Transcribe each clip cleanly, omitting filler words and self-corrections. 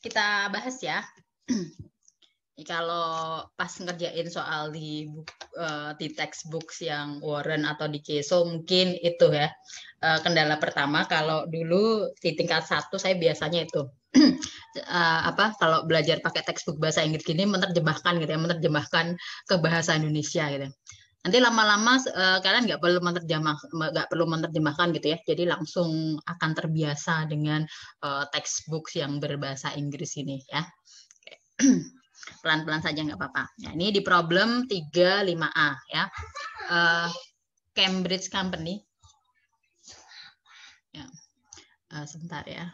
kita bahas ya. Kalau pas ngerjain soal di textbooks yang Warren atau di Keso mungkin itu ya kendala pertama. Kalau dulu di tingkat 1 saya biasanya itu kalau belajar pakai textbook bahasa Inggris gini menerjemahkan gitu ya, menerjemahkan ke bahasa Indonesia gitu. Nanti lama-lama kalian nggak perlu menerjemahkan gitu ya, jadi langsung akan terbiasa dengan textbooks yang berbahasa Inggris ini ya. Pelan-pelan saja nggak apa-apa. Ya, ini di problem 35A ya. Cambridge Company. Ya. Sebentar ya.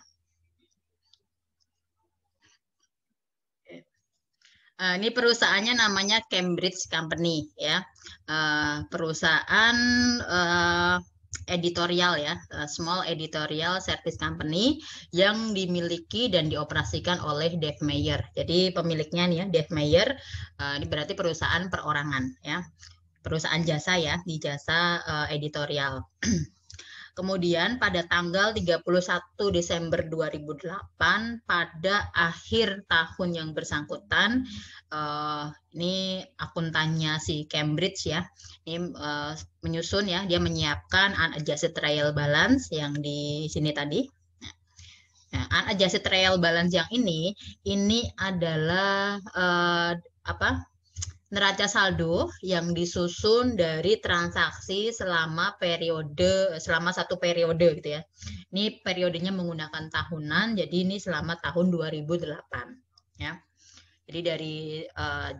Ini perusahaannya namanya Cambridge Company ya. Perusahaan editorial ya, small editorial service company yang dimiliki dan dioperasikan oleh Dave Mayer. Jadi pemiliknya nih ya, Dave Mayer, ini berarti perusahaan perorangan ya, perusahaan jasa ya, di jasa editorial. Kemudian pada tanggal 31 Desember 2008 pada akhir tahun yang bersangkutan, ini akuntannya si Cambridge ya, ini menyusun ya, dia menyiapkan unadjusted trial balance yang di sini tadi. Nah, unadjusted trial balance yang ini adalah neraca saldo yang disusun dari transaksi selama satu periode gitu ya. Ini periodenya menggunakan tahunan, jadi ini selama tahun 2008 ya. Jadi dari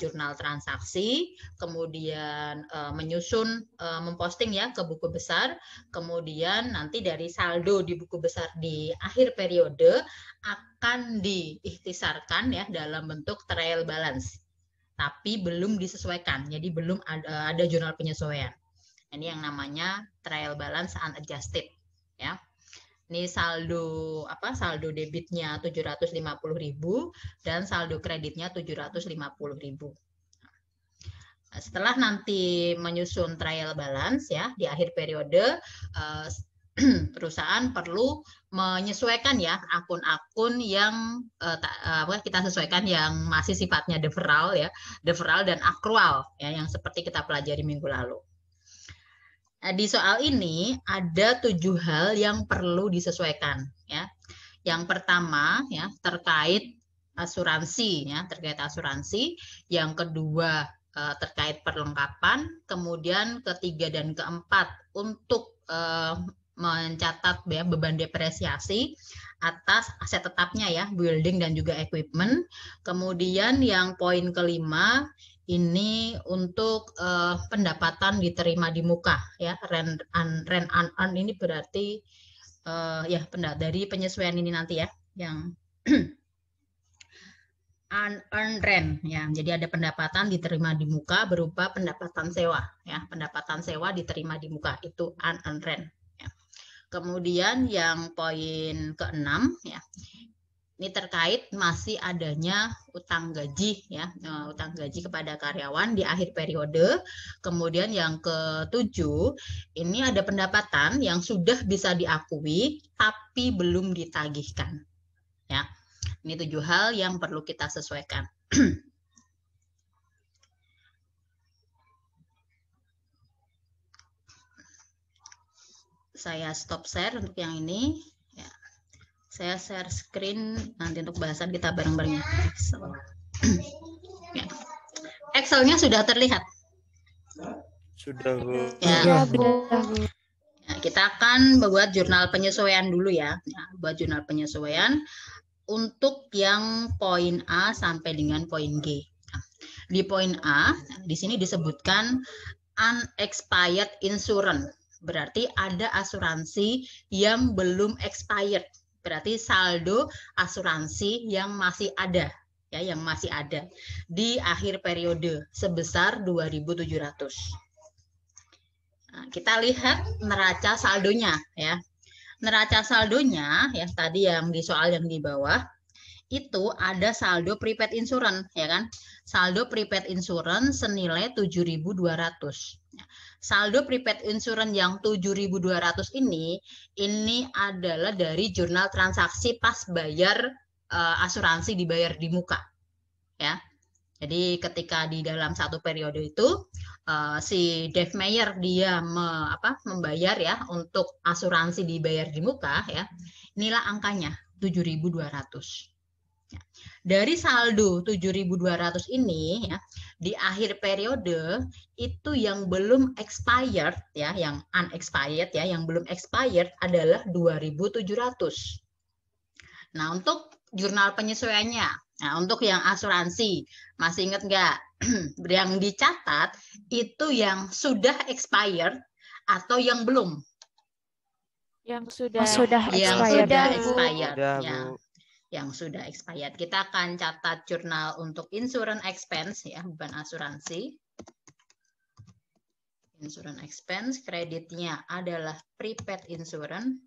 jurnal transaksi, kemudian menyusun, memposting ya ke buku besar, kemudian nanti dari saldo di buku besar di akhir periode akan diikhtisarkan ya dalam bentuk trial balance. Tapi belum disesuaikan, jadi belum ada jurnal penyesuaian. Ini yang namanya trial balance unadjusted ya. Ini saldo debitnya 750.000 dan saldo kreditnya 750.000. Setelah nanti menyusun trial balance ya di akhir periode, perusahaan perlu menyesuaikan ya akun-akun yang kita sesuaikan yang masih sifatnya deferral ya, deferral dan akrual ya, yang seperti kita pelajari minggu lalu. Nah, di soal ini ada 7 hal yang perlu disesuaikan ya. Yang pertama ya terkait asuransi ya, terkait asuransi. Yang kedua terkait perlengkapan, kemudian ketiga dan keempat untuk mencatat ya beban depresiasi atas aset tetapnya ya, building dan juga equipment. Kemudian yang poin kelima ini untuk pendapatan diterima di muka ya, rent unearned ini berarti ya dari penyesuaian ini nanti ya yang unearned rent ya. Jadi ada pendapatan diterima di muka berupa pendapatan sewa ya, pendapatan sewa diterima di muka itu unearned rent. Kemudian yang poin ke-6 ya, ini terkait masih adanya utang gaji ya, utang gaji kepada karyawan di akhir periode. Kemudian yang ke-7 ini ada pendapatan yang sudah bisa diakui tapi belum ditagihkan ya. Ini 7 hal yang perlu kita sesuaikan. Saya stop share untuk yang ini ya. Saya share screen nanti untuk bahasan kita bareng-bareng ya. Excelnya sudah terlihat? Sudah, Bu. Ya, Bu. Ya, kita akan membuat jurnal penyesuaian dulu ya. Buat jurnal penyesuaian untuk yang poin A sampai dengan poin G. Nah, di poin A di sini disebutkan unexpired insurance. Berarti ada asuransi yang belum expired. Berarti saldo asuransi yang masih ada ya, yang masih ada di akhir periode sebesar 2.700. Nah, kita lihat neraca saldonya ya. Neraca saldonya ya tadi yang di soal yang di bawah itu ada saldo prepaid insurance ya kan. Saldo prepaid insurance senilai 7.200. Saldo prepaid insurance yang 7.200 ini adalah dari jurnal transaksi pas bayar asuransi dibayar di muka, ya. Jadi ketika di dalam satu periode itu si Dave Mayer dia membayar ya untuk asuransi dibayar di muka ya, inilah angkanya 7.200. Dari saldo 7.200 ini ya, di akhir periode itu yang belum expired ya, yang unexpired ya, yang belum expired adalah 2.700. Nah, untuk jurnal penyesuaiannya, nah untuk yang asuransi, masih ingat nggak? Yang dicatat itu yang sudah expired atau yang belum? Yang sudah expired. Sudah, Ya. Bu. Yang sudah expired. Kita akan catat jurnal untuk insurance expense ya, beban asuransi. Insurance expense, kreditnya adalah prepaid insurance.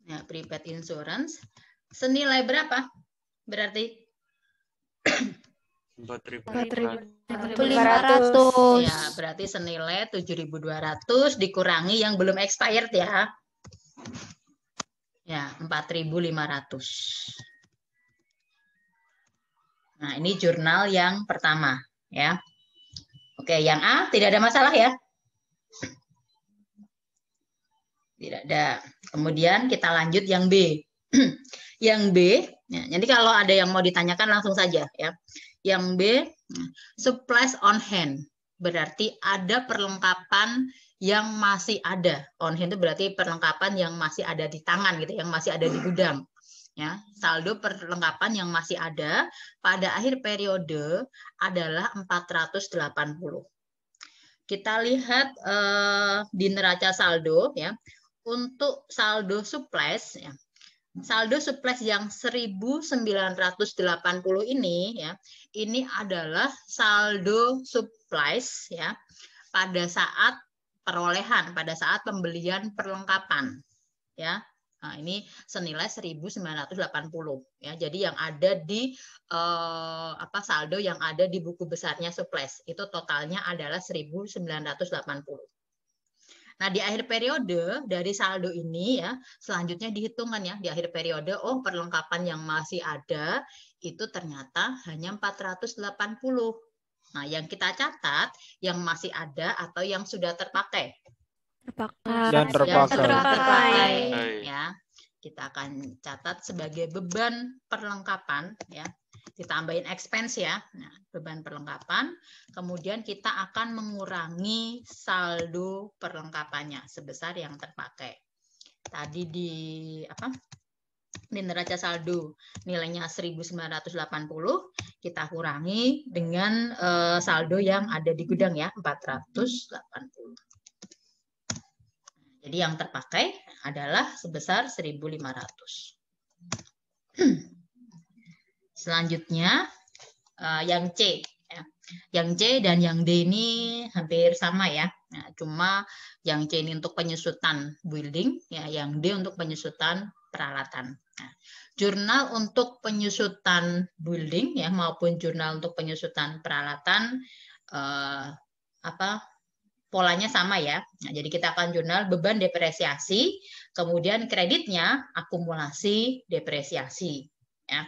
Ya, prepaid insurance. Senilai berapa? Berarti 4.500. ya, berarti senilai 7.200 dikurangi yang belum expired ya. Ya, 4.500. Nah, ini jurnal yang pertama ya. Oke, yang A tidak ada masalah ya. Tidak ada. Kemudian kita lanjut yang B. Yang B, ya, jadi kalau ada yang mau ditanyakan langsung saja ya. Yang B, supplies on hand. Berarti ada perlengkapan yang masih ada. On hand itu berarti perlengkapan yang masih ada di tangan gitu, yang masih ada di gudang. Ya, saldo perlengkapan yang masih ada pada akhir periode adalah 480. Kita lihat di neraca saldo ya. Untuk saldo supplies ya. Saldo supplies yang 1.980 ini ya, ini adalah saldo supplies ya pada saat perolehan, pada saat pembelian perlengkapan ya. Nah, ini senilai 1.980 ya. Jadi yang ada di saldo yang ada di buku besarnya supplies itu totalnya adalah 1.980. Nah, di akhir periode dari saldo ini ya, selanjutnya dihitungkan ya, di akhir periode, oh perlengkapan yang masih ada itu ternyata hanya 480. Nah, yang kita catat yang masih ada atau yang sudah terpakai. Dan terpakai. Ya. Kita akan catat sebagai beban perlengkapan ya. Ditambahin expense ya. Nah, beban perlengkapan. Kemudian kita akan mengurangi saldo perlengkapannya sebesar yang terpakai. Tadi di neraca saldo nilainya 1.980, kita kurangi dengan saldo yang ada di gudang ya, 480. Jadi yang terpakai adalah sebesar 1.500. Selanjutnya yang C. Ya. Yang C dan yang D ini hampir sama ya. Nah, cuma yang C ini untuk penyusutan building, ya, yang D untuk penyusutan peralatan. Nah, jurnal untuk penyusutan building ya maupun jurnal untuk penyusutan peralatan polanya sama ya. Nah, jadi kita akan jurnal beban depresiasi, kemudian kreditnya akumulasi depresiasi. Ya.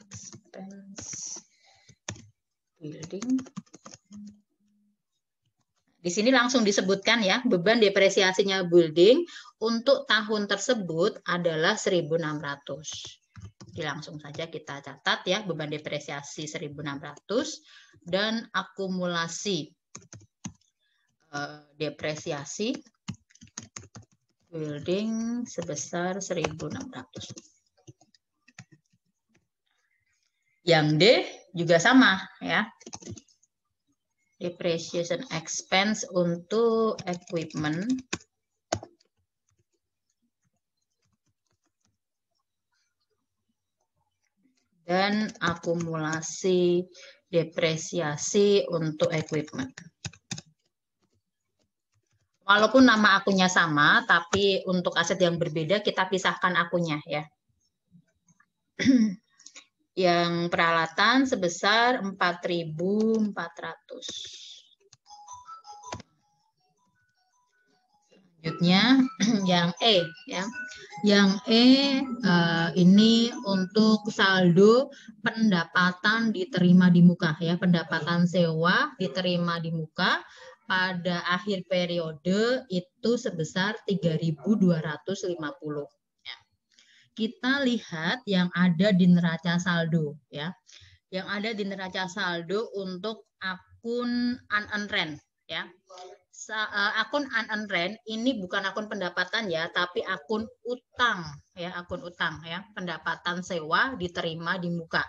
Expense building. Di sini langsung disebutkan ya, beban depresiasinya building untuk tahun tersebut adalah 1.600. Jadi langsung saja kita catat ya, beban depresiasi 1.600 dan akumulasi depresiasi building sebesar 1.600. Yang D juga sama ya. Depreciation expense untuk equipment dan akumulasi depresiasi untuk equipment. Walaupun nama akunnya sama, tapi untuk aset yang berbeda kita pisahkan akunnya ya. Yang peralatan sebesar 4.400. Selanjutnya yang E ya. Yang E ini untuk saldo pendapatan diterima di muka ya, pendapatan sewa diterima di muka pada akhir periode itu sebesar 3.250 ya. Kita lihat yang ada di neraca saldo ya. Yang ada di neraca saldo untuk akun unearned rent ya. Akun unearned rent ini bukan akun pendapatan ya, tapi akun utang ya, akun utang ya, pendapatan sewa diterima di muka.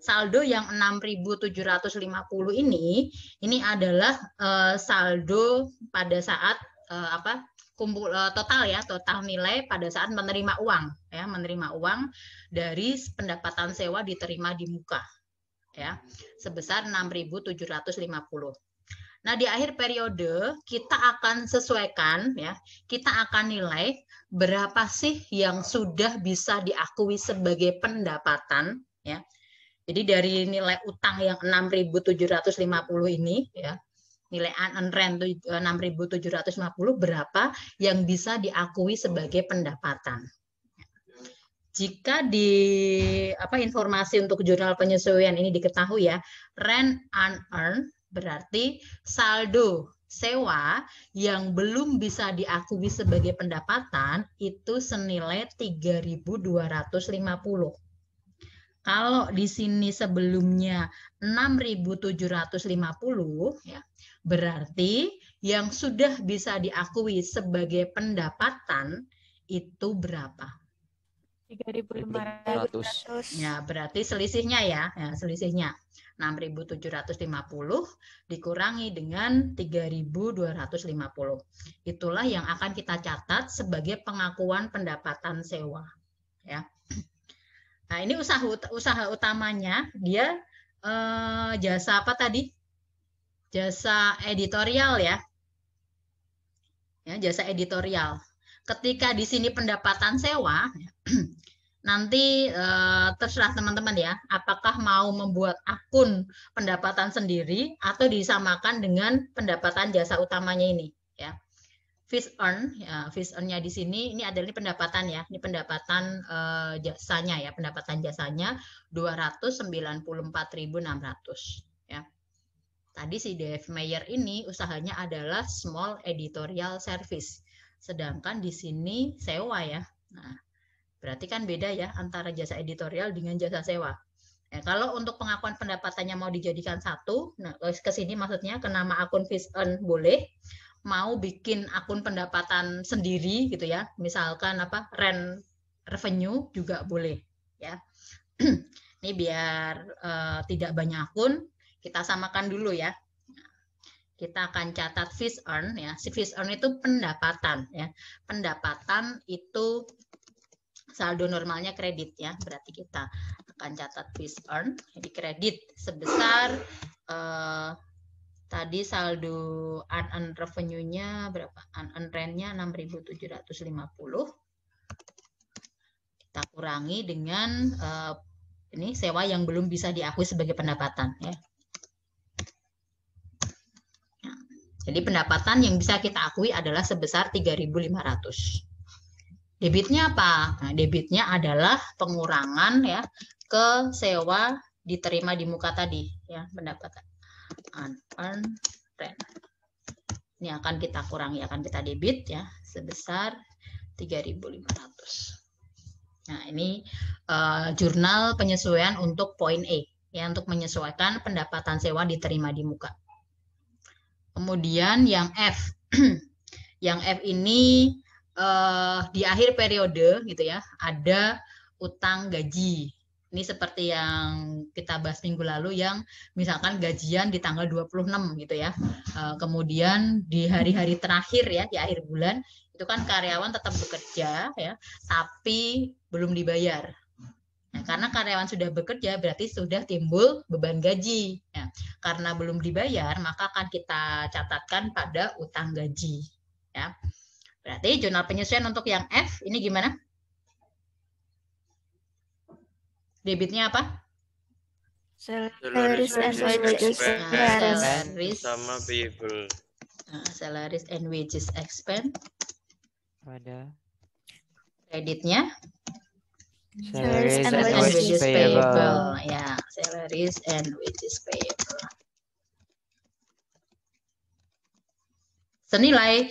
Saldo yang 6.750 ini adalah saldo pada saat kumpul total ya, total nilai pada saat menerima uang ya, menerima uang dari pendapatan sewa diterima di muka ya, sebesar 6.750. Nah, di akhir periode kita akan sesuaikan ya, kita akan nilai berapa sih yang sudah bisa diakui sebagai pendapatan ya. Jadi dari nilai utang yang 6.750 ini ya, nilai unearned rent 6.750 berapa yang bisa diakui sebagai pendapatan. Jika di informasi untuk jurnal penyesuaian ini diketahui ya, rent unearned berarti saldo sewa yang belum bisa diakui sebagai pendapatan itu senilai 3.250. Kalau di sini sebelumnya 6.750 ya, berarti yang sudah bisa diakui sebagai pendapatan itu berapa? 3.500. Ya, berarti selisihnya ya selisihnya 6.750 dikurangi dengan 3.250. Itulah yang akan kita catat sebagai pengakuan pendapatan sewa. Ya. Nah, ini usaha utamanya dia jasa apa tadi? Jasa editorial ya. Ya, jasa editorial. Ketika di sini pendapatan sewa, nanti terserah teman-teman ya, apakah mau membuat akun pendapatan sendiri atau disamakan dengan pendapatan jasa utamanya ini ya. Fees earn ya, fees earn-nya di sini ini adalah pendapatan ya, ini pendapatan jasanya ya, pendapatan jasanya 294.600 ya. Tadi si Dave Mayer ini usahanya adalah small editorial service, sedangkan di sini sewa ya. Nah, berarti kan beda ya antara jasa editorial dengan jasa sewa. Ya, kalau untuk pengakuan pendapatannya mau dijadikan satu, nah ke sini maksudnya ke nama akun fees earn boleh, mau bikin akun pendapatan sendiri gitu ya, misalkan rent revenue juga boleh ya. Ini biar tidak banyak akun, kita samakan dulu ya. Kita akan catat fees earn ya. Si fees earn itu pendapatan ya. Pendapatan itu saldo normalnya kredit ya, berarti kita akan catat fees earn jadi kredit sebesar tadi saldo unearned revenue-nya berapa? Unearned rent-nya 6.750. Kita kurangi dengan ini sewa yang belum bisa diakui sebagai pendapatan ya. Jadi pendapatan yang bisa kita akui adalah sebesar 3.500. Debitnya apa? Nah, debitnya adalah pengurangan ya ke sewa diterima di muka tadi ya, pendapatan unearned rent. Ini akan kita kurangi, akan kita debit ya sebesar 3.500. Nah, ini jurnal penyesuaian untuk poin E ya, untuk menyesuaikan pendapatan sewa diterima di muka. Kemudian yang F. Yang F ini di akhir periode gitu ya, ada utang gaji. Ini seperti yang kita bahas minggu lalu yang misalkan gajian di tanggal 26 gitu ya. Kemudian di hari-hari terakhir ya, di akhir bulan itu kan karyawan tetap bekerja ya, tapi belum dibayar. Nah, karena karyawan sudah bekerja berarti sudah timbul beban gaji. Ya, karena belum dibayar maka akan kita catatkan pada utang gaji. Ya. Berarti jurnal penyesuaian untuk yang F ini gimana? Debitnya apa? Salaries and wages Salaries sama payable. Salaries and wages expense. Pada Kreditnya Salaries and wages wages payable. Ya, salaries and wages payable. Senilai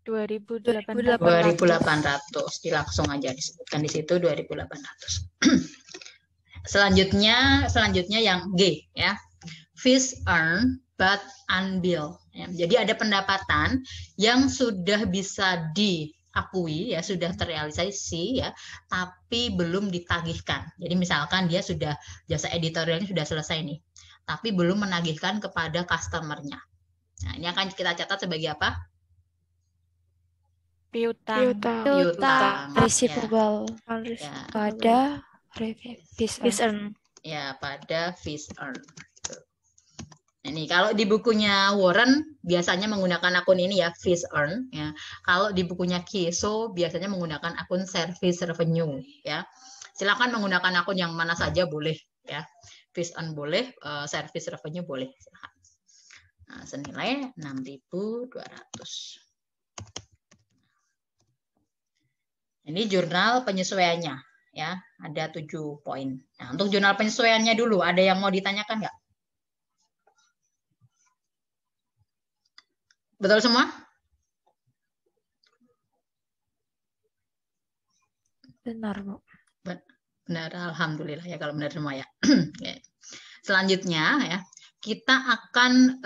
2.800. Langsung aja disebutkan di situ 2.800. Selanjutnya yang G ya. Fees earned but unbilled. Ya, jadi ada pendapatan yang sudah bisa diakui ya, sudah terrealisasi ya, tapi belum ditagihkan. Jadi misalkan dia sudah jasa editorialnya sudah selesai nih, tapi belum menagihkan kepada customernya. Nah, ini akan kita catat sebagai apa? Piutang. Receivable. Ya. Pada fees earned. Ya, pada fees earned. Ini kalau di bukunya Warren biasanya menggunakan akun ini ya, fees earned ya. Kalau di bukunya Kieso biasanya menggunakan akun service revenue ya. Silakan menggunakan akun yang mana saja boleh ya. Fees earned boleh, service revenue boleh. Silakan. Nah, senilai 6.200. Ini jurnal penyesuaiannya ya, ada 7 poin. Nah, untuk jurnal penyesuaiannya dulu ada yang mau ditanyakan nggak? Betul semua? Benar, Bu. Benar, alhamdulillah ya kalau benar semua ya. Selanjutnya ya, kita akan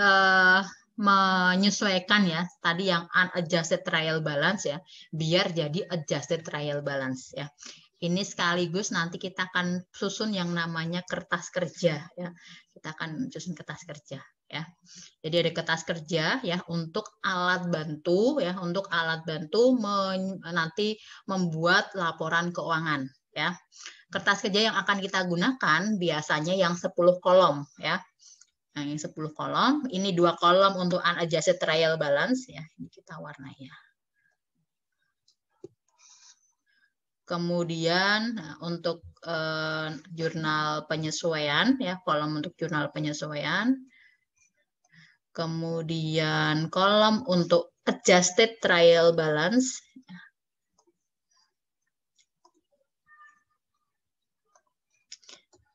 menyesuaikan ya tadi yang unadjusted trial balance ya, biar jadi adjusted trial balance ya. Ini sekaligus nanti kita akan susun yang namanya kertas kerja ya. Kita akan susun kertas kerja ya. Jadi ada kertas kerja ya untuk alat bantu ya, untuk alat bantu nanti membuat laporan keuangan ya. Kertas kerja yang akan kita gunakan biasanya yang 10 kolom ya. Nah, yang 10 kolom, ini 2 kolom untuk unadjusted trial balance ya. Ini kita warnai ya. Kemudian untuk jurnal penyesuaian ya, kolom untuk jurnal penyesuaian. Kemudian kolom untuk adjusted trial balance.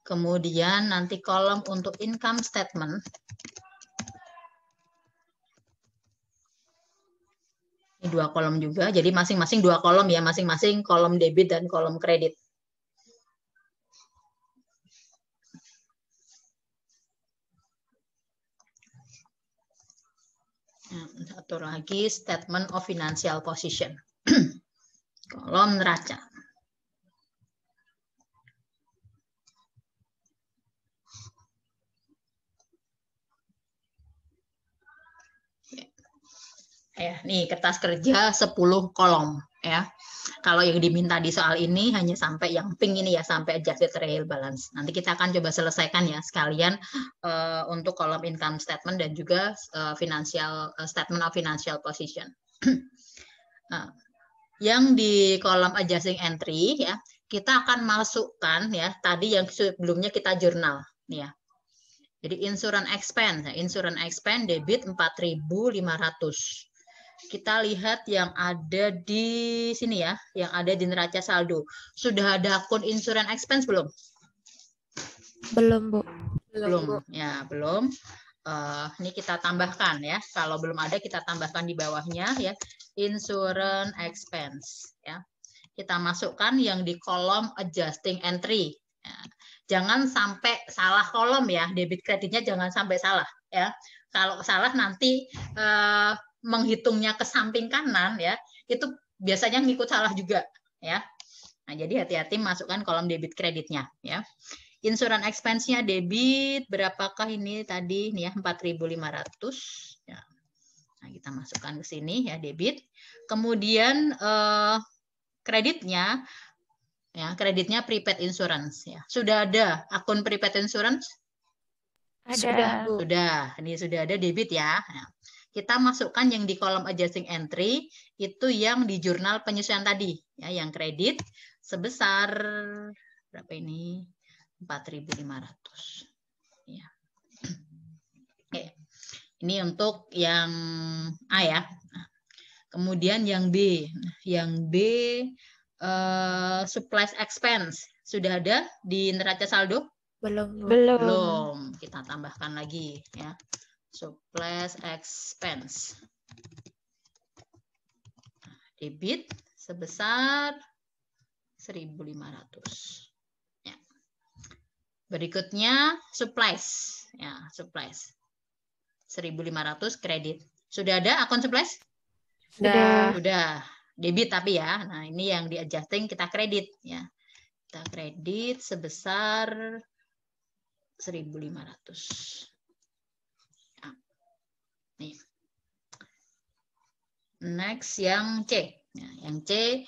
Kemudian nanti kolom untuk income statement. Ini 2 kolom juga, jadi masing-masing 2 kolom ya, masing-masing kolom debit dan kolom kredit. Satu lagi statement of financial position. Kolom neraca. Ya, nih kertas kerja 10 kolom ya. Kalau yang diminta di soal ini hanya sampai yang pink ini ya, sampai adjusted trial balance. Nanti kita akan coba selesaikan ya sekalian untuk kolom income statement dan juga financial statement of financial position. Nah, yang di kolom adjusting entry ya, kita akan masukkan ya tadi yang sebelumnya kita jurnal nih ya. Jadi insurance expense debit 4.500. Kita lihat yang ada di sini ya, yang ada di neraca saldo. Sudah ada akun insurance expense belum? Belum, Bu. Belum. Ya, belum. Ini kita tambahkan ya. Kalau belum ada kita tambahkan di bawahnya ya, insurance expense ya. Kita masukkan yang di kolom adjusting entry. Ya. Jangan sampai salah kolom ya, debit kreditnya jangan sampai salah ya. Kalau salah nanti menghitungnya ke samping kanan ya, itu biasanya ngikut salah juga ya. Nah, jadi hati-hati masukkan kolom debit kreditnya ya. Insurance expense-nya debit berapakah ini tadi nih ya, 4.500 ya. Nah, kita masukkan ke sini ya, debit. Kemudian kreditnya ya, kreditnya prepaid insurance ya. Sudah ada akun prepaid insurance? Ada. Sudah. Ini sudah ada debit ya. Nah, kita masukkan yang di kolom adjusting entry itu yang di jurnal penyesuaian tadi ya, yang kredit sebesar berapa ini? 4.500. Ya. Oke. Ini untuk yang A ya. Kemudian yang B. Yang B supplies expense. Sudah ada di neraca saldo? Belum, Bu. Belum. Belum. Kita tambahkan lagi ya. Supplies expense. Debit sebesar 1.500. Ya. Berikutnya supplies. Ya, supplies. 1.500 kredit. Sudah ada akun supplies? Sudah. Sudah. Debit tapi ya. Nah, ini yang di adjusting kita kredit ya. Kita kredit sebesar 1.500. Ya. Nih. Next yang C. Ya, yang C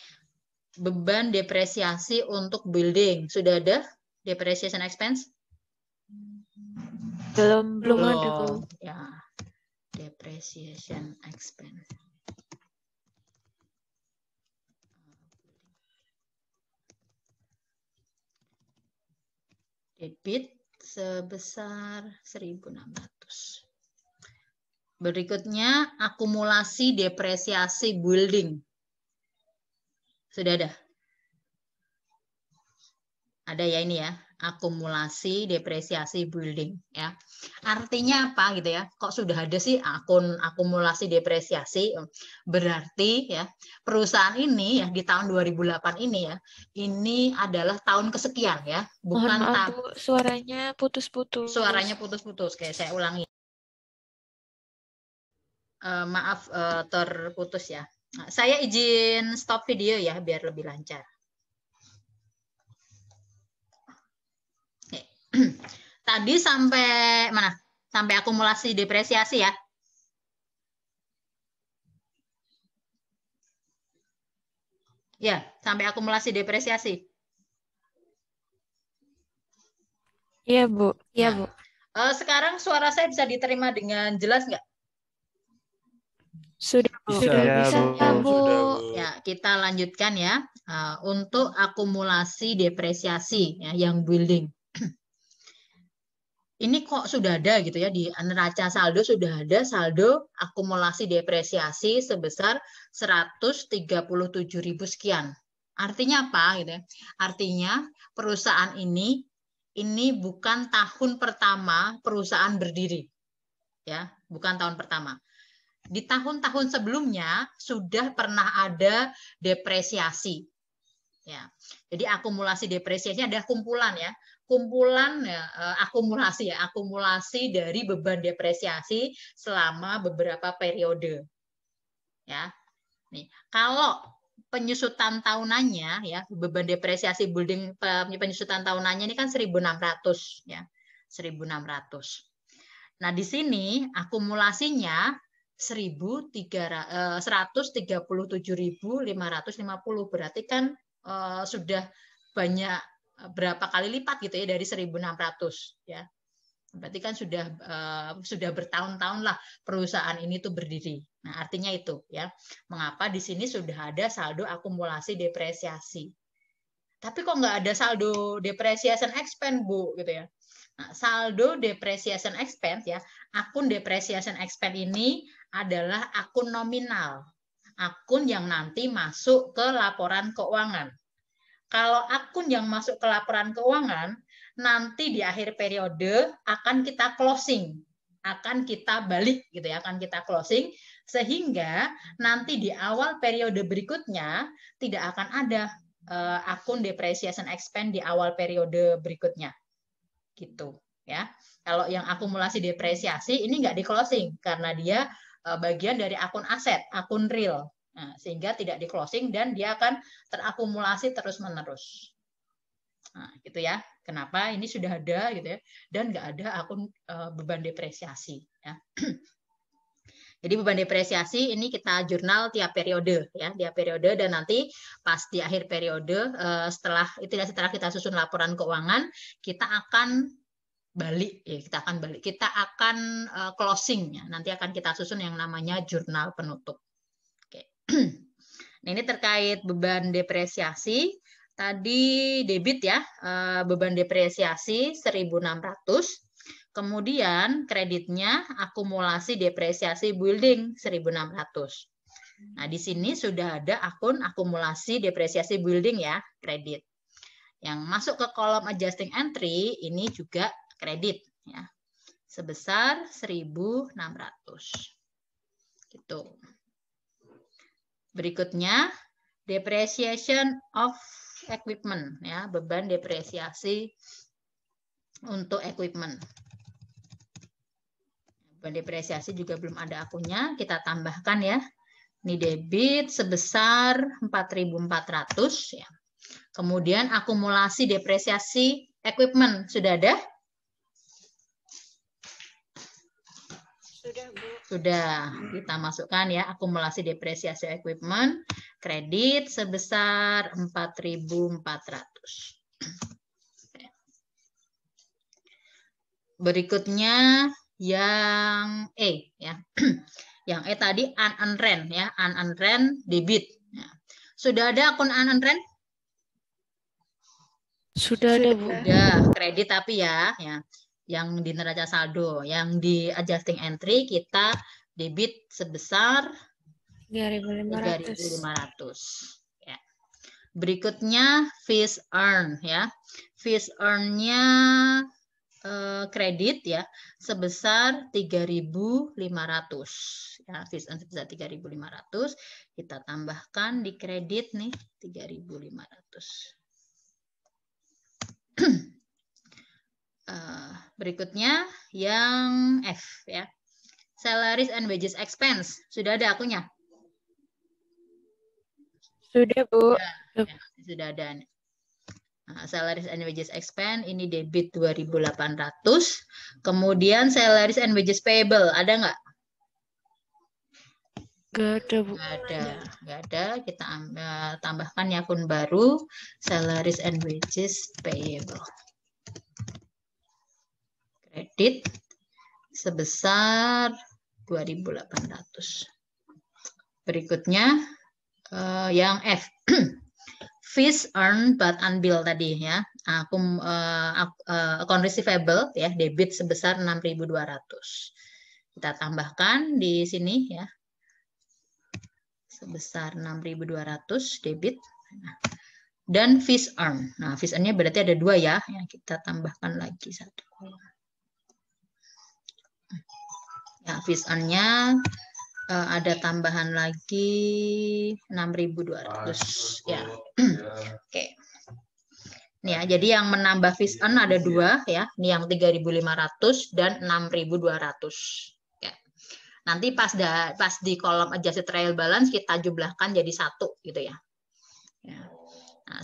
beban depresiasi untuk building. Sudah ada depreciation expense? Belum. Belum ada, Bu. Ya. Depreciation expense. Debit sebesar 1.600. Berikutnya akumulasi depresiasi building. Sudah ada? Ada ya ini ya, akumulasi depresiasi building ya. Artinya apa gitu ya? Kok sudah ada sih akun akumulasi depresiasi? Berarti ya perusahaan ini ya di tahun 2008 ini ya, ini adalah tahun kesekian ya, Mohon bukan maaf, Bu. Suaranya putus-putus. suaranya putus-putus. Kayak saya ulangi. Maaf terputus ya. Nah, saya izin stop video ya biar lebih lancar. Tadi sampai mana? Sampai akumulasi depresiasi ya. Ya, sampai akumulasi depresiasi. Iya, Bu. Iya, Nah, Bu. Sekarang suara saya bisa diterima dengan jelas nggak? Sudah, Bu. Bisa, Bu. Ya, kita lanjutkan ya. Untuk akumulasi depresiasi ya, yang building. Ini kok sudah ada gitu ya, di neraca saldo sudah ada saldo akumulasi depresiasi sebesar 137.000 sekian. Artinya apa gitu ya? Artinya perusahaan ini bukan tahun pertama perusahaan berdiri. Ya, bukan tahun pertama. Di tahun-tahun sebelumnya sudah pernah ada depresiasi. Ya. Jadi akumulasi depresiasinya ada kumpulan ya. Kumpulan ya, akumulasi dari beban depresiasi selama beberapa periode. Ya. Nih, kalau penyusutan tahunannya ya, beban depresiasi building penyusutan tahunannya ini kan 1.600 ya. 1.600. Nah, di sini akumulasinya 137.550, berarti kan sudah banyak berapa kali lipat gitu ya dari 1.600 ya. Berarti kan sudah bertahun-tahun lah perusahaan ini tuh berdiri. Nah, artinya itu ya. Mengapa di sini sudah ada saldo akumulasi depresiasi. Tapi kok nggak ada saldo depreciation expense, Bu, gitu ya. Nah, saldo depreciation expense ya, akun depreciation expense ini adalah akun nominal. Akun yang nanti masuk ke laporan keuangan. Kalau akun yang masuk ke laporan keuangan, nanti di akhir periode akan kita closing, akan kita balik gitu ya, akan kita closing, sehingga nanti di awal periode berikutnya tidak akan ada akun depreciation expense di awal periode berikutnya. Gitu ya. Kalau yang akumulasi depresiasi ini nggak di closing karena dia bagian dari akun aset, akun real. Nah, sehingga tidak di closing dan dia akan terakumulasi terus-menerus. Nah, gitu ya. Kenapa ini sudah ada gitu ya dan nggak ada akun beban depresiasi ya. Jadi beban depresiasi ini kita jurnal tiap periode ya, tiap periode, dan nanti pas di akhir periode setelah kita susun laporan keuangan, kita akan balik ya, kita akan closing ya. Nanti akan kita susun yang namanya jurnal penutup. Oke. Nah, ini terkait beban depresiasi. tadi debit ya, beban depresiasi 1.600. Kemudian kreditnya akumulasi depresiasi building 1.600. Nah, di sini sudah ada akun akumulasi depresiasi building ya, kredit. Yang masuk ke kolom adjusting entry ini juga kredit ya. Sebesar 1.600. Gitu. Berikutnya depreciation of equipment ya, beban depresiasi untuk equipment. Beban depresiasi juga belum ada akunnya, kita tambahkan ya. Ini debit sebesar 4.400 ya. Kemudian akumulasi depresiasi equipment sudah ada? Sudah, Bu. Sudah, kita masukkan ya akumulasi depresiasi equipment kredit sebesar 4.400. Berikutnya yang E ya. Yang E tadi unearned rent ya, unearned rent debit. Ya. Sudah ada akun unearned rent? Sudah ada, Bu. Sudah, kredit tapi ya, yang di neraca saldo, yang di adjusting entry kita debit sebesar 3.500. Ya. Berikutnya fees earn ya. Fees earn-nya kredit ya sebesar 3.500 ya, fees earn sebesar 3.500 kita tambahkan di kredit nih 3.500. Berikutnya yang F ya, salaries and wages expense sudah ada akunnya? Sudah, Bu. Ya, sudah ada. Nah, salaries and wages expense ini debit 2.800. Kemudian salaries and wages payable ada nggak? Nggak ada, Bu. Nggak ada. Kita tambahkan ya akun baru salaries and wages payable. Kredit sebesar 2.800. Berikutnya yang F. Fees earned but unbilled tadi ya, account receivable ya, debit sebesar 6.200. Kita tambahkan di sini ya, sebesar 6.200 debit. Dan fees earned. Nah, fees earned-nya berarti ada dua ya, kita tambahkan lagi satu. Ya, fees earned-nya ada tambahan lagi 6.200 ya. Oke. Nih ya, jadi yang menambah fees earn ada dua ya. Ini yang 3.500 dan 6.200 ya. Nanti pas di kolom adjusted trial balance kita jumlahkan jadi satu gitu ya. Nah,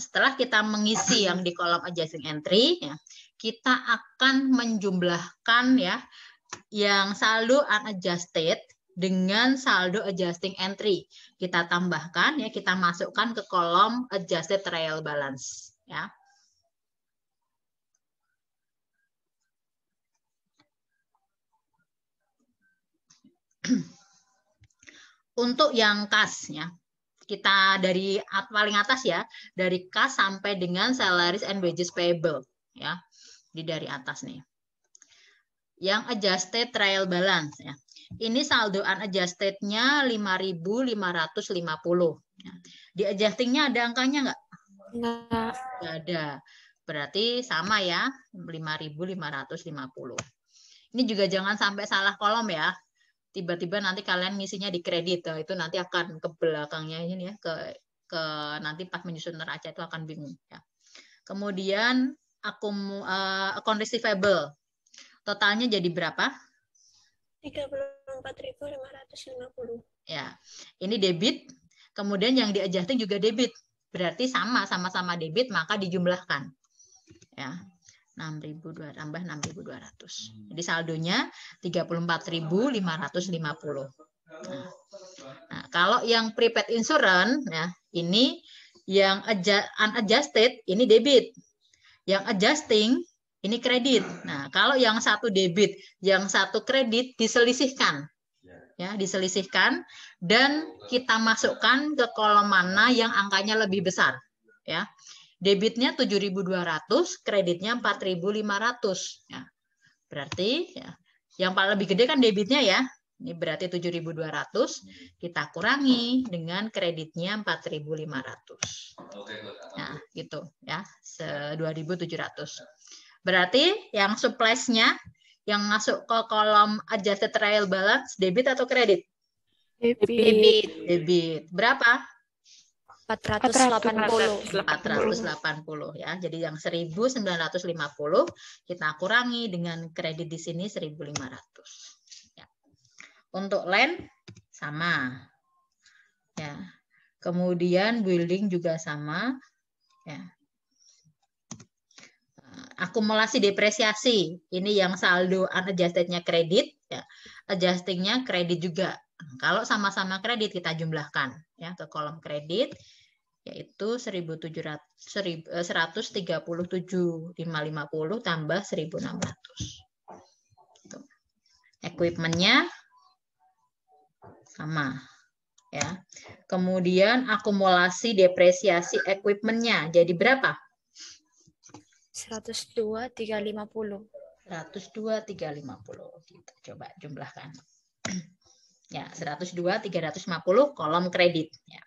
setelah kita mengisi yang di kolom adjusting entry ya, kita akan menjumlahkan ya yang saldo unadjusted dengan saldo adjusting entry. Kita tambahkan ya, kita masukkan ke kolom adjusted trial balance ya. Untuk yang kas ya, kita dari paling atas ya, dari kas sampai dengan salaries and wages payable ya. Dari atas nih. Yang adjusted trial balance ya. Ini saldo unadjusted-nya 5.550. Di adjusting-nya ada angkanya nggak? Nggak. Nggak ada. Berarti sama ya, 5.550. Ini juga jangan sampai salah kolom ya. Tiba-tiba nanti kalian ngisinya di kredit. Itu nanti akan ke belakangnya ini ya, ke nanti pas menyusun neraca itu akan bingung ya. Kemudian account receivable. Totalnya jadi berapa? 34.550. Ya, ini debit. Kemudian yang di adjusting juga debit. Berarti sama-sama debit, maka dijumlahkan. Ya, 6.200 tambah 6.200. Jadi saldonya 34.550. Nah, kalau yang prepaid insurance, ya, ini yang unadjusted, ini debit. Yang adjusting, ini kredit. Nah, kalau yang satu debit, yang satu kredit diselisihkan. Ya, diselisihkan dan kita masukkan ke kolom mana yang angkanya lebih besar. Ya. Debitnya 7.200, kreditnya 4.500. Ya. Berarti ya, yang paling lebih gede kan debitnya ya. Ini berarti 7.200 kita kurangi dengan kreditnya 4.500. Nah, gitu ya. 2.700. Berarti yang surplusnya yang masuk ke kolom adjusted trial balance debit atau kredit? Debit. Debit. Berapa? 480. 480 ya. Jadi yang 1.950 kita kurangi dengan kredit di sini 1.500. Ya. Untuk land sama. Ya. Kemudian building juga sama. Ya. Akumulasi depresiasi. Ini yang saldo unadjusted-nya kredit, ya. Adjusting-nya kredit juga. Kalau sama-sama kredit kita jumlahkan ya ke kolom kredit, yaitu 137.550 tambah 1.600. Equipment-nya sama ya. Kemudian akumulasi depresiasi equipment-nya jadi berapa? 102.350. 102.350. Kita coba jumlahkan. Ya, 102.350 kolom kredit ya.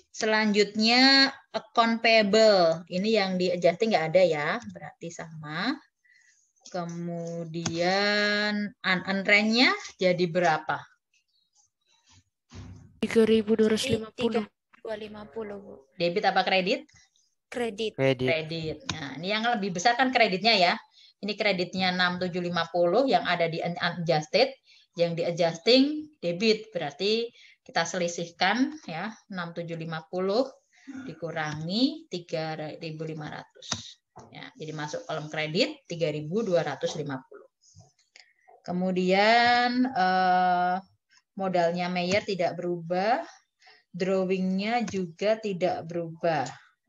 Selanjutnya account payable. Ini yang di adjusting nggak ada ya, berarti sama. Kemudian unrent-nya jadi berapa? 3.250. 250, Bu. Debit apa kredit? Kredit. Kredit. Nah, ini yang lebih besar kan kreditnya ya. Ini kreditnya 6.750 yang ada di unadjusted, yang di adjusting debit. Berarti kita selisihkan ya, 6.750 dikurangi 3.500. Ya, jadi masuk kolom kredit 3.250. Kemudian modalnya Mayer tidak berubah, drawing-nya juga tidak berubah.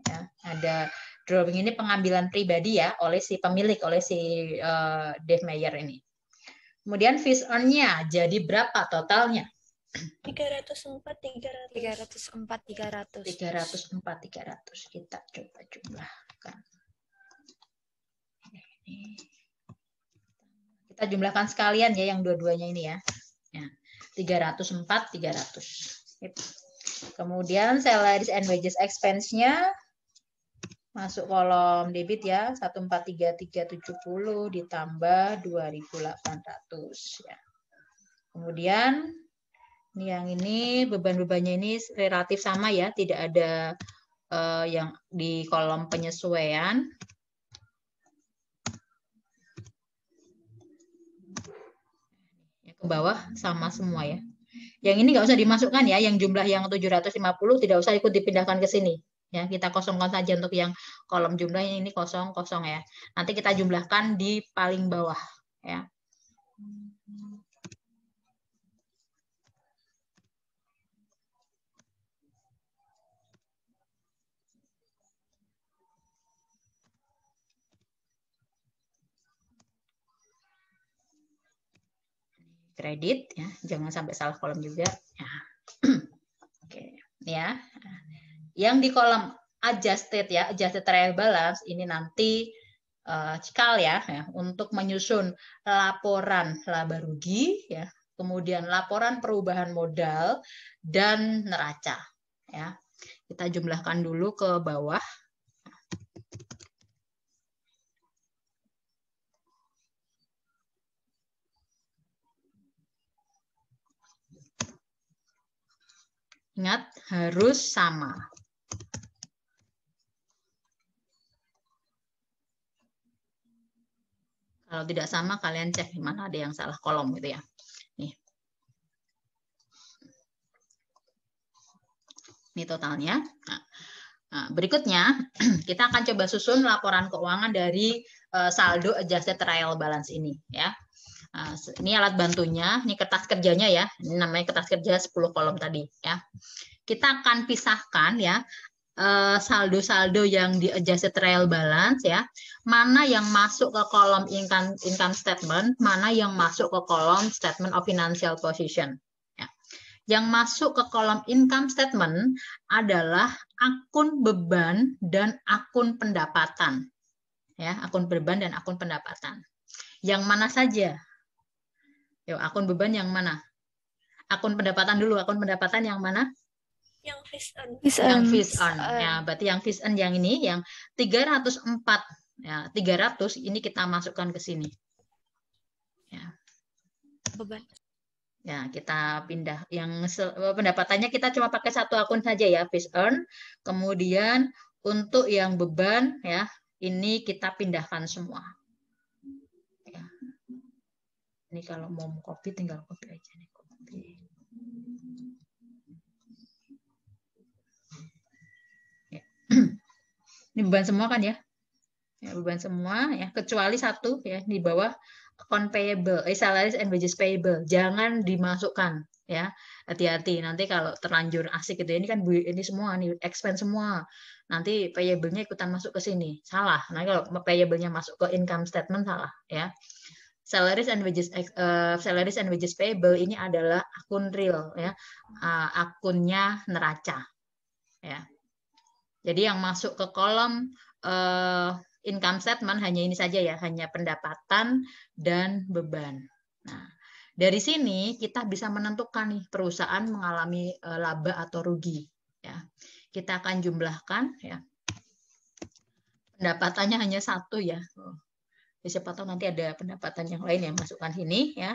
Ya, ada drawing ini pengambilan pribadi ya oleh si pemilik, oleh si Dave Mayer ini. Kemudian fees earn-nya jadi berapa totalnya? 304.300. 304.300. Kita coba jumlahkan. Kita jumlahkan sekalian ya yang dua-duanya ini ya. 304.300. Kemudian salaries and wages expense-nya masuk kolom debit ya, 143.370 ditambah 2.800 ya. Kemudian yang ini beban-bebannya ini relatif sama ya, tidak ada yang di kolom penyesuaian. Ke bawah sama semua ya. Yang ini nggak usah dimasukkan ya, yang jumlah yang 750 tidak usah ikut dipindahkan ke sini. Ya, kita kosongkan saja untuk yang kolom jumlahnya ini kosong ya. Nanti kita jumlahkan di paling bawah ya. Kredit ya, jangan sampai salah kolom juga ya. Oke ya. Yang di kolom adjusted ya, adjusted trial balance ini nanti cikal ya untuk menyusun laporan laba rugi ya, kemudian laporan perubahan modal dan neraca ya. Kita jumlahkan dulu ke bawah. Ingat, harus sama. Kalau tidak sama, kalian cek di mana ada yang salah kolom gitu ya. Nih. Ini totalnya. Nah, berikutnya, kita akan coba susun laporan keuangan dari saldo adjusted trial balance ini. Ya. Nah, ini alat bantunya, ini kertas kerjanya ya. Ini namanya kertas kerja 10 kolom tadi. Ya. Kita akan pisahkan ya saldo-saldo yang di adjusted trial balance ya, mana yang masuk ke kolom income statement, mana yang masuk ke kolom statement of financial position. Ya. Yang masuk ke kolom income statement adalah akun beban dan akun pendapatan. Ya, akun beban dan akun pendapatan. Yang mana saja? Yuk, akun beban yang mana? Akun pendapatan dulu. Akun pendapatan yang mana? Yang fish earn. Yang fish earn. Ya, berarti yang fish earn yang ini yang 304. Ya, 300 ini kita masukkan ke sini. Ya. Beban. Ya, kita pindah. Yang pendapatannya kita cuma pakai satu akun saja ya, fish earn. Kemudian untuk yang beban ya, ini kita pindahkan semua. Ya. Ini kalau mau copy tinggal copy aja nih, copy. Ya. Ini beban semua kan ya? Ya, beban semua ya, kecuali satu ya di bawah account payable, salaries and wages payable. Jangan dimasukkan ya. Hati-hati nanti kalau terlanjur asik gitu ya. Ini kan ini semua nih expense semua. Nanti payable-nya ikutan masuk ke sini. Salah. Nah, kalau payable-nya masuk ke income statement salah ya. Salaries and wages payable ini adalah akun real ya. Akunnya neraca ya. Jadi yang masuk ke kolom income statement hanya ini saja ya, hanya pendapatan dan beban. Nah, dari sini kita bisa menentukan nih perusahaan mengalami laba atau rugi ya. Kita akan jumlahkan ya. Pendapatannya hanya satu ya. Siapa tahu nanti ada pendapatan yang lain yang masukkan sini ya.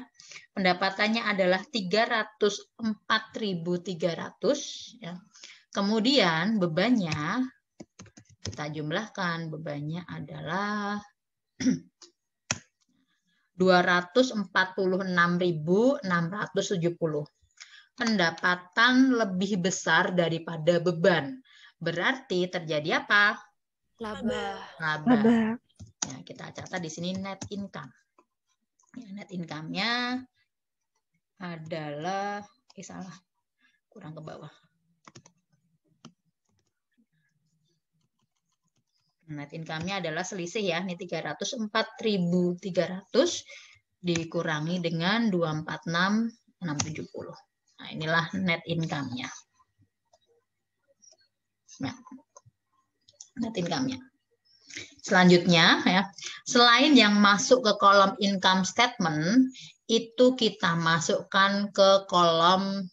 Pendapatannya adalah 304.300 ya. Kemudian bebannya kita jumlahkan, bebannya adalah 246.670. Pendapatan lebih besar daripada beban. Berarti terjadi apa? Laba. Laba. Ya, kita catat di sini net income. Ya, net income-nya adalah salah. Kurang ke bawah. Net income-nya adalah selisih ya, ini 304.300 dikurangi dengan 246.670. Nah, inilah net income-nya. Nah, net income-nya. Selanjutnya ya, selain yang masuk ke kolom income statement, itu kita masukkan ke kolom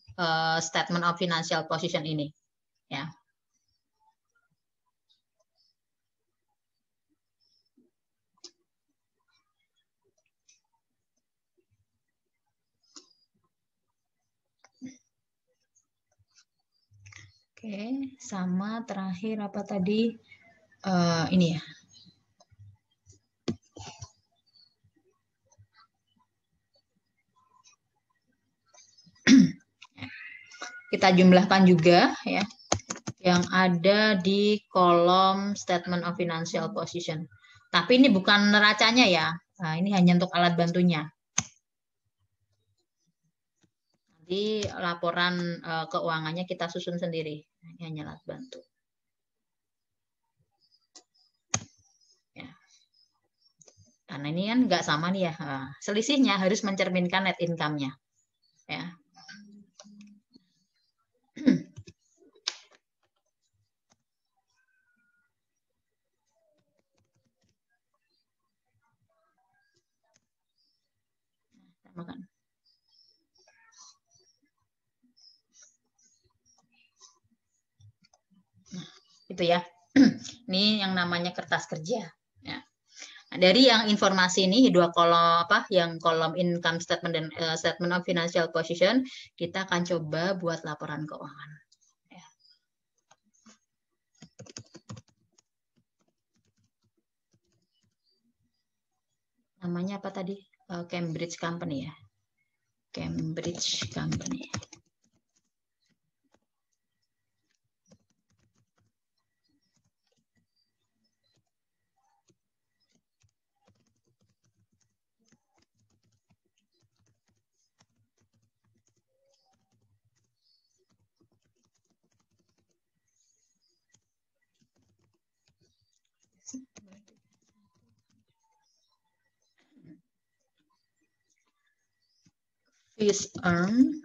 statement of financial position ini ya. Oke, sama terakhir apa tadi? Ini ya. Kita jumlahkan juga ya yang ada di kolom statement of financial position. Tapi ini bukan neracanya ya. Nah, ini hanya untuk alat bantunya. Nanti laporan keuangannya kita susun sendiri. Ini hanya alat bantu. Ya. Karena ini kan nggak sama nih ya. Nah, selisihnya harus mencerminkan net income-nya. Ya. Makan. Nah, itu ya. Ini yang namanya kertas kerja. Ya. Nah, dari yang informasi ini dua kolom apa, yang kolom income statement dan statement of financial position, kita akan coba buat laporan keuangan. Ya. Namanya apa tadi? Cambridge Company ya. Cambridge Company. Fish earn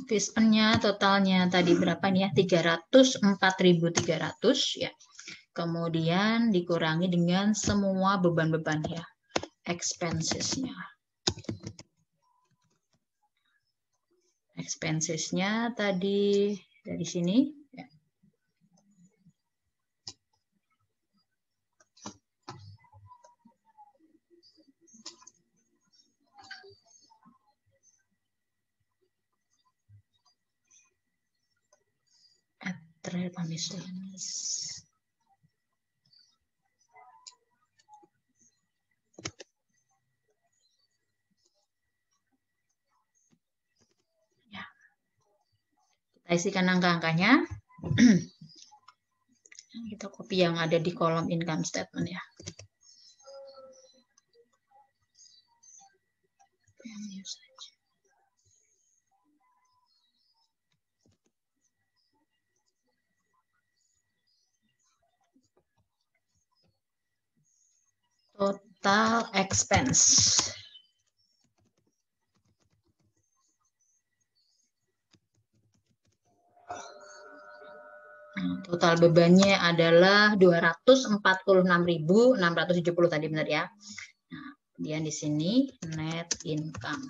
Fees earn-nya totalnya tadi berapa nih ya? 304.300 ya. Kemudian dikurangi dengan semua beban-beban ya. Expenses-nya. Expenses-nya tadi dari sini ya. Trail miscellaneous. Ya. Kita isikan angka-angkanya. Kita copy yang ada di kolom income statement ya. Total expense. Total bebannya adalah 246.670 tadi benar ya. Nah, kemudian di sini net income.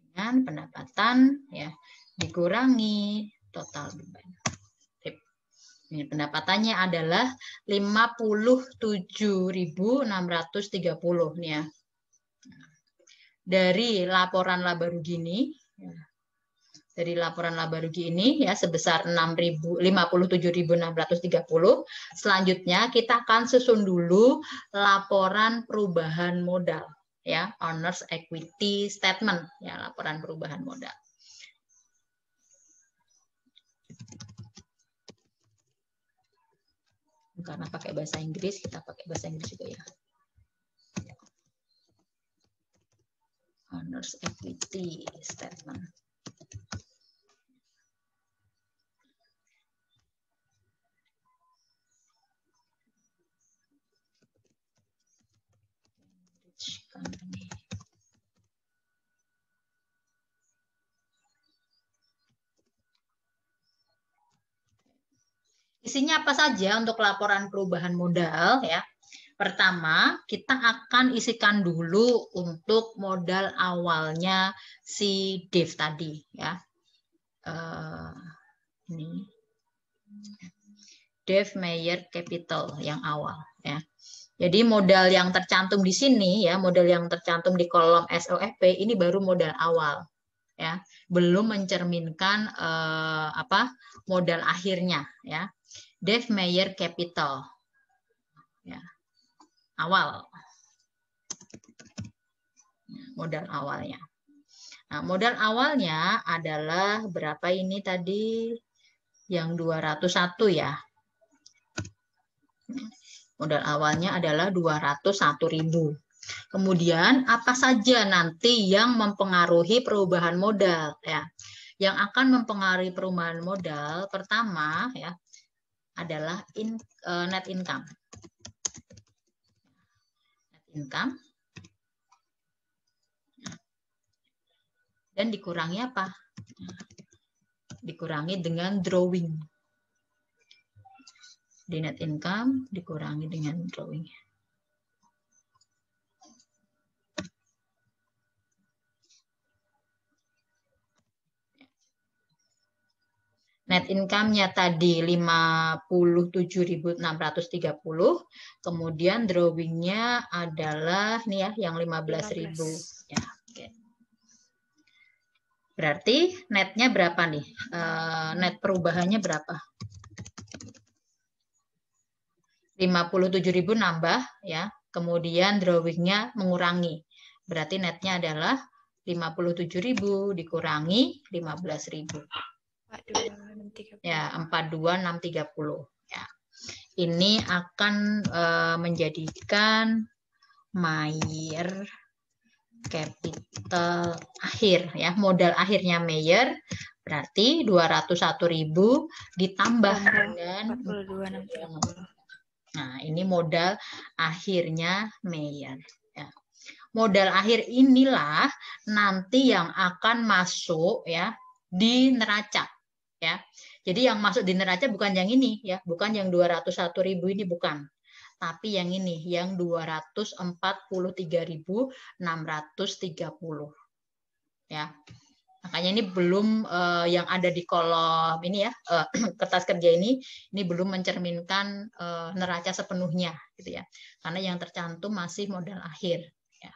Dengan pendapatan ya dikurangi total beban. Ini pendapatannya adalah 57.630 nih ya. Dari laporan laba rugi ini, dari laporan laba rugi ini ya sebesar 57.630. Selanjutnya kita akan susun dulu laporan perubahan modal ya, owner's equity statement ya, laporan perubahan modal. Karena pakai bahasa Inggris, kita pakai bahasa Inggris juga ya. Owner's equity statement. Company. Isinya apa saja untuk laporan perubahan modal ya? Pertama, kita akan isikan dulu untuk modal awalnya si Dev tadi ya. Ini Dev Meyer Capital yang awal ya. Jadi modal yang tercantum di sini ya, modal yang tercantum di kolom SOFP ini baru modal awal ya, belum mencerminkan modal akhirnya ya. Dev Meyer Capital ya, awal modal awalnya. Nah, modal awalnya adalah berapa ini tadi? Yang 201 ya. Modal awalnya adalah 201.000. Kemudian apa saja nanti yang mempengaruhi perubahan modal ya? Yang akan mempengaruhi perubahan modal pertama ya adalah net income. Net income. Dan dikurangi apa? Dikurangi dengan drawing. Di net income dikurangi dengan drawing. Net income-nya tadi 57.630, kemudian drawing-nya adalah nih ya yang 15.000 ya. Oke. Berarti netnya berapa nih? Net perubahannya berapa? 57.000 nambah ya. Kemudian drawing-nya mengurangi. Berarti netnya adalah 57.000 dikurangi 15.000. Ya, 42.630 ya. Ini akan menjadikan Meyer Capital akhir ya, modal akhirnya Meyer berarti 201.000 ditambah dengan 42.630. Nah, ini modal akhirnya Meyer ya. Modal akhir inilah nanti yang akan masuk ya di neraca ya. Jadi yang masuk di neraca bukan yang ini ya, bukan yang 201.000 ini, bukan. Tapi yang ini yang 243.630 ya. Makanya ini belum yang ada di kolom ini ya, kertas kerja ini belum mencerminkan neraca sepenuhnya gitu ya. Karena yang tercantum masih modal akhir ya.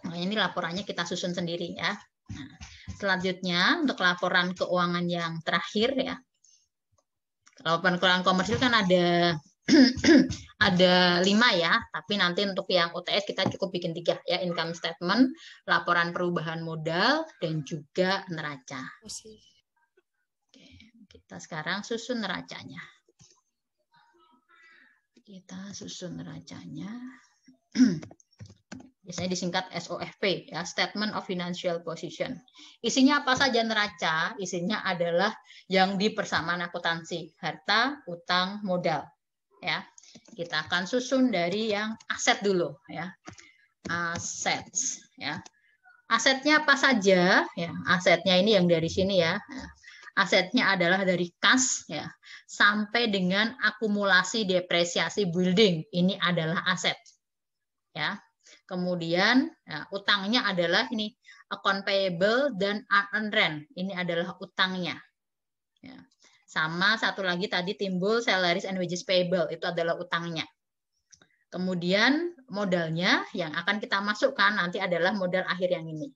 Makanya ini laporannya kita susun sendiri ya. Nah, selanjutnya untuk laporan keuangan yang terakhir ya. Laporan keuangan komersil kan ada ada 5 ya, tapi nanti untuk yang UTS kita cukup bikin 3 ya, income statement, laporan perubahan modal, dan juga neraca. Oke, kita sekarang susun neracanya. Kita susun neracanya. Biasanya disingkat SOFP ya, Statement of Financial Position. Isinya apa saja neraca? Isinya adalah yang di persamaan akuntansi, harta, utang, modal. Ya, kita akan susun dari yang aset dulu ya, assets ya. Asetnya apa saja ya? Asetnya ini yang dari sini ya. Asetnya adalah dari kas ya sampai dengan akumulasi depresiasi building, ini adalah aset ya. Kemudian ya, utangnya adalah ini account payable dan unearned rent, ini adalah utangnya ya. Sama satu lagi tadi timbul salaries and wages payable, itu adalah utangnya. Kemudian modalnya yang akan kita masukkan nanti adalah modal akhir yang ini.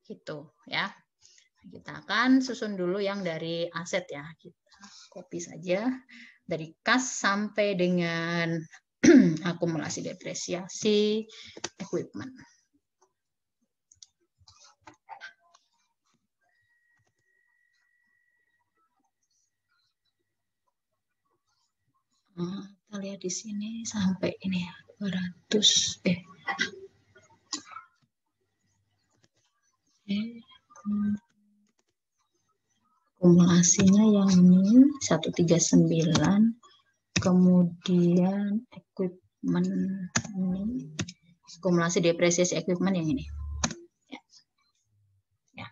Gitu ya. Kita akan susun dulu yang dari aset ya. Kita copy saja dari kas sampai dengan akumulasi depresiasi equipment. Kita lihat di sini sampai ini 200 akumulasinya yang ini 139, kemudian equipment ini akumulasi depresiasi equipment yang ini ya. Ya.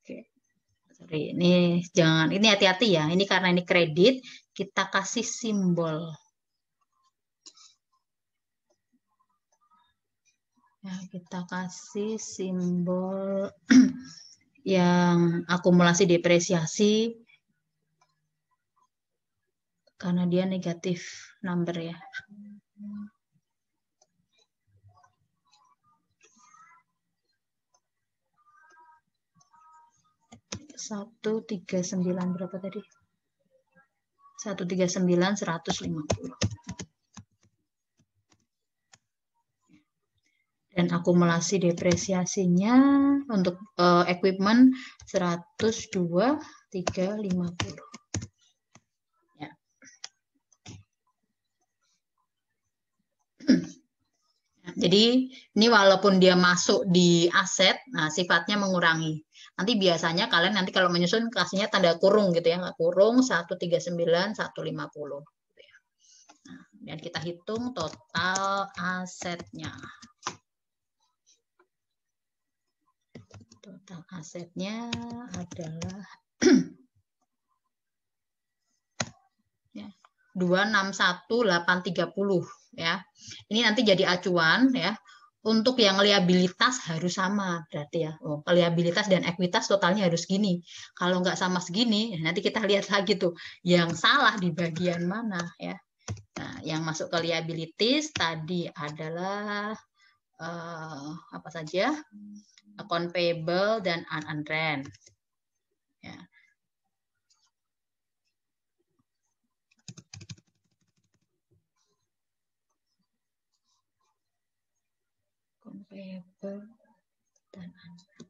Oke. Sorry, ini jangan, ini hati-hati ya, ini karena ini kredit, kita kasih simbol ya, kita kasih simbol yang akumulasi depresiasi karena dia negatif number ya. Satu tiga sembilan berapa tadi? 139.150. Dan akumulasi depresiasinya untuk equipment 102.350. Ya. Jadi ini walaupun dia masuk di aset, nah sifatnya mengurangi. Nanti biasanya kalian nanti kalau menyusun kasihnya tanda kurung gitu ya, nggak kurung 139.150. Nah, dan kita hitung total asetnya. Total asetnya adalah ya, 261.830 ya. Ini nanti jadi acuan ya. Untuk yang liabilitas harus sama berarti ya. Oh, liabilitas dan ekuitas totalnya harus gini. Kalau nggak sama segini, nanti kita lihat lagi tuh yang salah di bagian mana ya. Nah, yang masuk ke liabilities tadi adalah apa saja? Account payable dan unearned rent. Ya. Account payable dan unearned.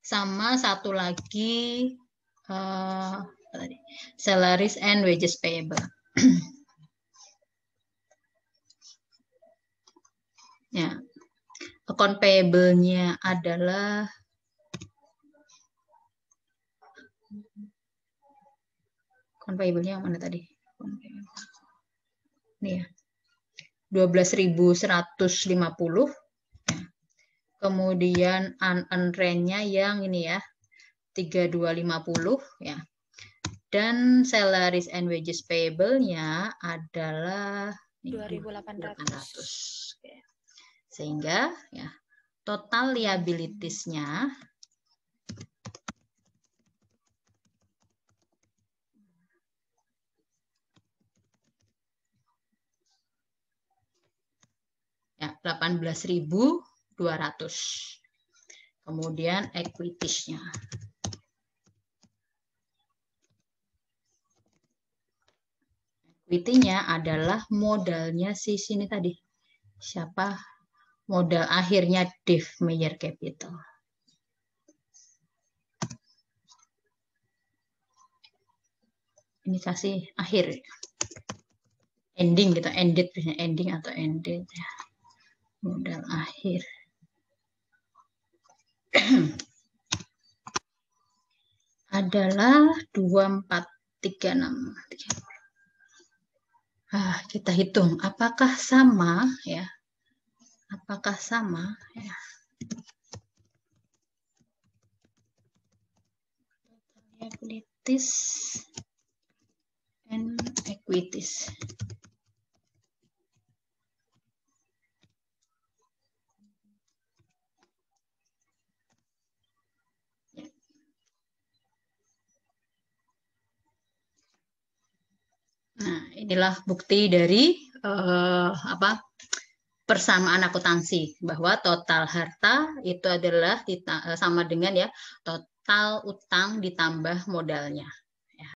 Sama satu lagi salaries and wages payable. Ya, account payable-nya adalah Conveyable-nya yang mana tadi? Ini ya. 12.150. Ya. Kemudian unearned rent-nya yang ini ya. 3250 ya. Dan salaries and wages payable-nya adalah 2.800. Sehingga ya total liabilities-nya ya 18.200. Kemudian equities-nya. Equity-nya adalah modalnya si sini tadi. Siapa? Modal akhirnya Dave Meyer Capital. Ini kasih akhir. Ending gitu, ended biasanya ending atau ended ya. Modal akhir. Adalah 2436. Kita hitung apakah sama ya? Apakah sama ya? Liabilities and equities. Nah, inilah bukti dari persamaan akuntansi bahwa total harta itu adalah sama dengan ya total utang ditambah modalnya.